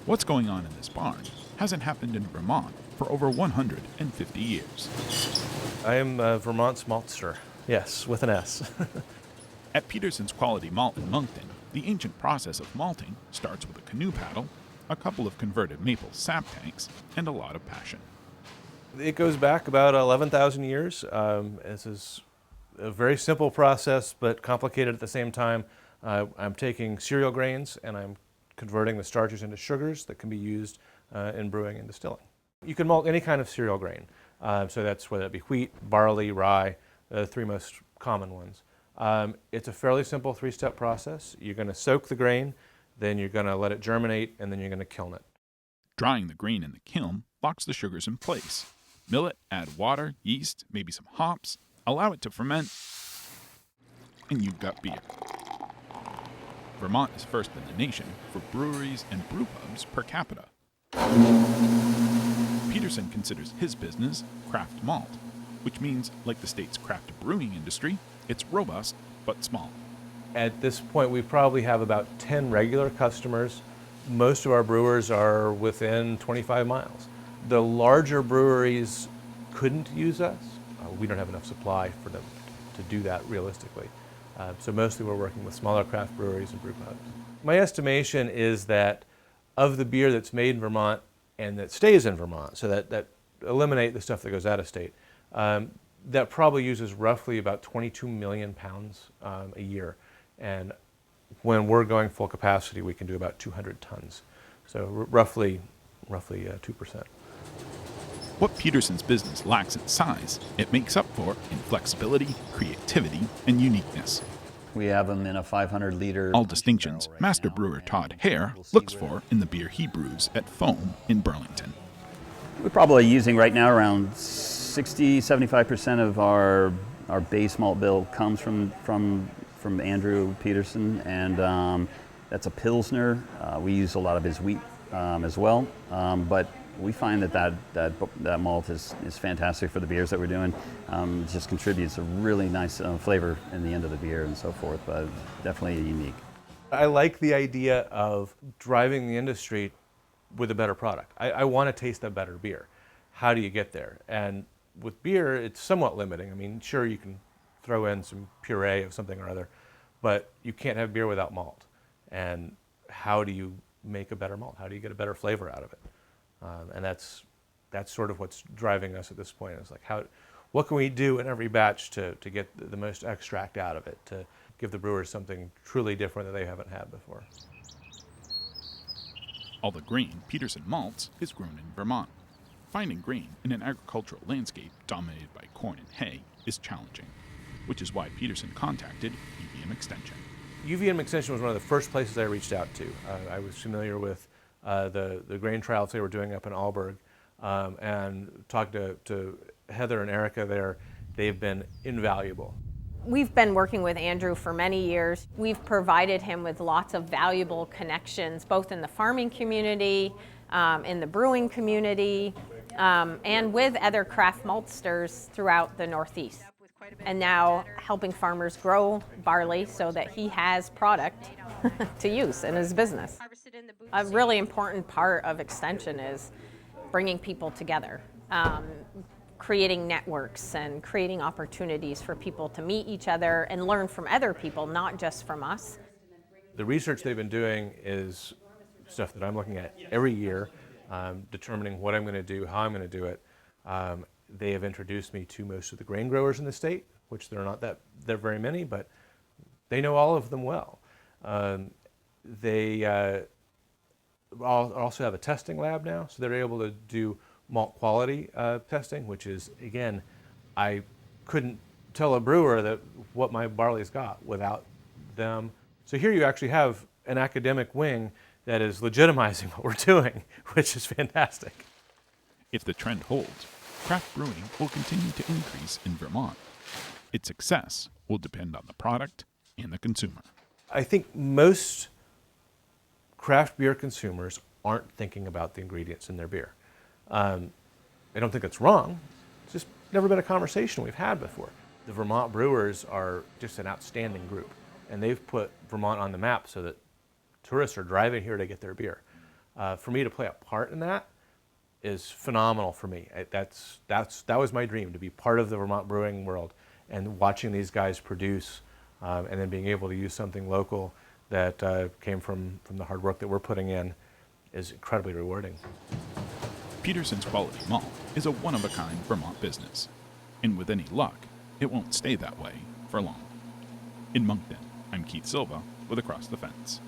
What's going on in this barn hasn't happened in Vermont for over 150 years. I am Vermont's maltster. Yes, with an S. At Peterson's Quality Malt in Moncton, the ancient process of malting starts with a canoe paddle, a couple of converted maple sap tanks, and a lot of passion. It goes back about 11,000 years. This is a very simple process, but complicated at the same time. I'm taking cereal grains and I'm converting the starches into sugars that can be used in brewing and distilling. You can malt any kind of cereal grain. So that's whether it be wheat, barley, rye, the three most common ones. It's a fairly simple three-step process. You're going to soak the grain, then you're going to let it germinate, and then you're going to kiln it. Drying the grain in the kiln locks the sugars in place. Mill it, add water, yeast, maybe some hops, allow it to ferment, and you've got beer. Vermont is first in the nation for breweries and brew pubs per capita. Peterson considers his business craft malt, which means, like the state's craft brewing industry, it's robust but small. At this point, we probably have about 10 regular customers. Most of our brewers are within 25 miles. The larger breweries couldn't use us. We don't have enough supply for them to do that realistically. So mostly we're working with smaller craft breweries and brew pubs. My estimation is that of the beer that's made in Vermont and that stays in Vermont, so that eliminate the stuff that goes out of state, that probably uses roughly about 22 million pounds a year. And when we're going full capacity, we can do about 200 tons. So roughly 2%. What Peterson's business lacks in size, it makes up for in flexibility, creativity, and uniqueness. We have them in a 500-liter... All distinctions Master Brewer Todd Hare looks for in the beer he brews at Foam in Burlington. We're probably using right now around 60-75% of our base malt bill comes from Andrew Peterson, and that's a Pilsner. We use a lot of his wheat as well, but we find that malt is fantastic for the beers that we're doing. It just contributes a really nice flavor in the end of the beer and so forth, but definitely unique. I like the idea of driving the industry with a better product. I want to taste a better beer. How do you get there? And with beer, it's somewhat limiting. I mean, sure, you can throw in some puree of something or other, but you can't have beer without malt. And how do you make a better malt? How do you get a better flavor out of it? And that's sort of what's driving us at this point. It's like, what can we do in every batch to get the most extract out of it, to give the brewers something truly different that they haven't had before. All the grain Peterson malts is grown in Vermont. Finding grain in an agricultural landscape dominated by corn and hay is challenging, which is why Peterson contacted UVM Extension. UVM Extension was one of the first places I reached out to. I was familiar with the grain trials they were doing up in Aalborg, and talked to Heather and Erica there. They've been invaluable. We've been working with Andrew for many years. We've provided him with lots of valuable connections, both in the farming community, in the brewing community, and with other craft maltsters throughout the Northeast. And now helping farmers grow barley so that he has product to use in his business. A really important part of Extension is bringing people together, creating networks and creating opportunities for people to meet each other and learn from other people, not just from us. The research they've been doing is stuff that I'm looking at every year, determining what I'm going to do, how I'm going to do it. They have introduced me to most of the grain growers in the state, which there are not there very many, but they know all of them well. They also have a testing lab now, so they're able to do malt quality testing, which is, again, I couldn't tell a brewer what my barley's got without them. So here you actually have an academic wing that is legitimizing what we're doing, which is fantastic. If the trend holds, craft brewing will continue to increase in Vermont. Its success will depend on the product and the consumer. I think most craft beer consumers aren't thinking about the ingredients in their beer. I don't think it's wrong. It's just never been a conversation we've had before. The Vermont brewers are just an outstanding group, and they've put Vermont on the map so that tourists are driving here to get their beer. For me to play a part in that is phenomenal for me. That was my dream, to be part of the Vermont brewing world and watching these guys produce, and then being able to use something local that came from the hard work that we're putting in is incredibly rewarding. Peterson's quality malt is a one-of-a-kind Vermont business, and with any luck, it won't stay that way for long. In Moncton, I'm Keith Silva with Across the Fence.